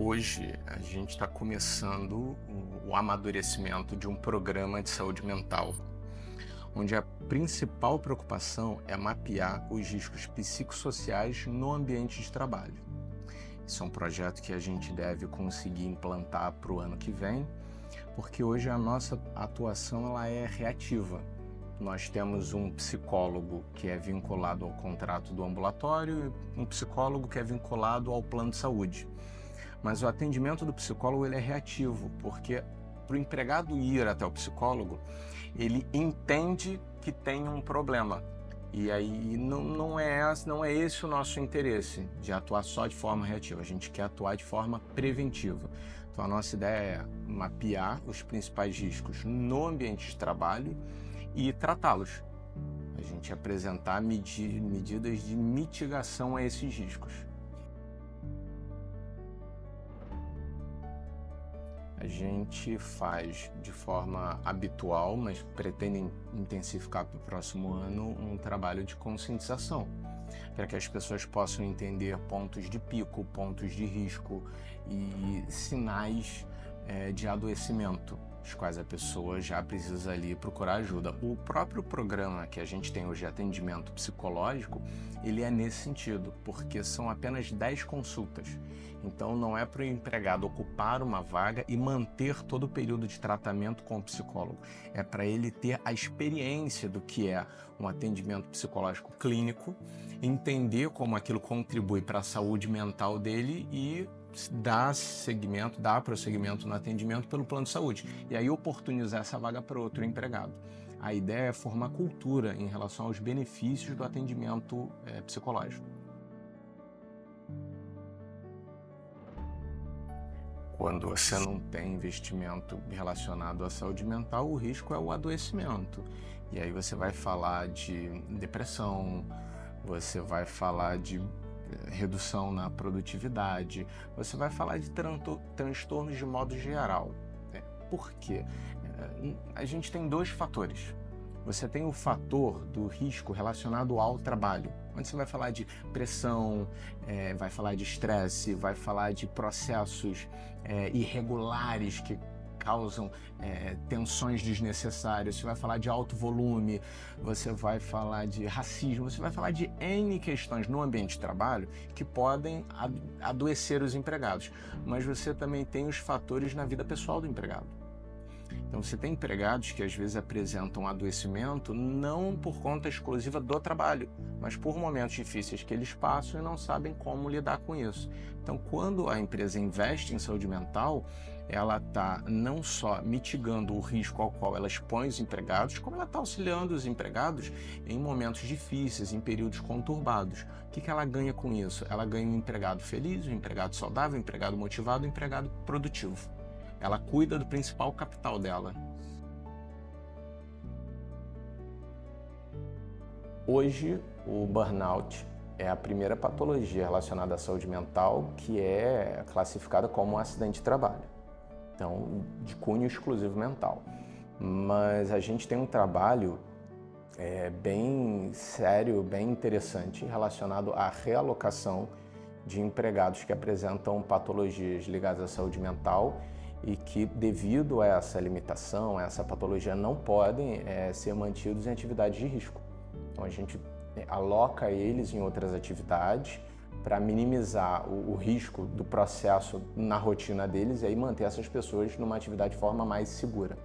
Hoje a gente está começando o amadurecimento de um programa de saúde mental, onde a principal preocupação é mapear os riscos psicossociais no ambiente de trabalho. Isso é um projeto que a gente deve conseguir implantar para o ano que vem, porque hoje a nossa atuação ela é reativa. Nós temos um psicólogo que é vinculado ao contrato do ambulatório e um psicólogo que é vinculado ao plano de saúde. Mas o atendimento do psicólogo ele é reativo, porque para o empregado ir até o psicólogo, ele entende que tem um problema. E aí não é esse o nosso interesse, de atuar só de forma reativa. A gente quer atuar de forma preventiva. Então a nossa ideia é mapear os principais riscos no ambiente de trabalho e tratá-los. A gente apresentar medidas de mitigação a esses riscos. A gente faz de forma habitual, mas pretende intensificar para o próximo ano um trabalho de conscientização, para que as pessoas possam entender pontos de pico, pontos de risco e sinais de adoecimento, os quais a pessoa já precisa ali procurar ajuda. O próprio programa que a gente tem hoje de atendimento psicológico, ele é nesse sentido, porque são apenas 10 consultas. Então não é para o empregado ocupar uma vaga e manter todo o período de tratamento com o psicólogo. É para ele ter a experiência do que é um atendimento psicológico clínico, entender como aquilo contribui para a saúde mental dele e dar prosseguimento no atendimento pelo plano de saúde. E aí oportunizar essa vaga para outro empregado. A ideia é formar cultura em relação aos benefícios do atendimento psicológico. Quando você não tem investimento relacionado à saúde mental, o risco é o adoecimento. E aí você vai falar de depressão, você vai falar de redução na produtividade, você vai falar de transtornos de modo geral. Por quê? A gente tem dois fatores. Você tem o fator do risco relacionado ao trabalho, onde você vai falar de pressão, vai falar de estresse, vai falar de processos irregulares que causam tensões desnecessárias, você vai falar de alto volume, você vai falar de racismo, você vai falar de N questões no ambiente de trabalho que podem adoecer os empregados, mas você também tem os fatores na vida pessoal do empregado. Então você tem empregados que às vezes apresentam adoecimento não por conta exclusiva do trabalho, mas por momentos difíceis que eles passam e não sabem como lidar com isso. Então quando a empresa investe em saúde mental, ela está não só mitigando o risco ao qual ela expõe os empregados, como ela está auxiliando os empregados em momentos difíceis, em períodos conturbados. O que ela ganha com isso? Ela ganha um empregado feliz, um empregado saudável, um empregado motivado, um empregado produtivo. Ela cuida do principal capital dela. Hoje, o burnout é a primeira patologia relacionada à saúde mental que é classificada como um acidente de trabalho. Então, de cunho exclusivo mental. Mas a gente tem um trabalho bem sério, bem interessante, relacionado à realocação de empregados que apresentam patologias ligadas à saúde mental e que, devido a essa limitação, a essa patologia, não podem ser mantidos em atividades de risco. Então a gente aloca eles em outras atividades para minimizar o risco do processo na rotina deles e aí manter essas pessoas numa atividade de forma mais segura.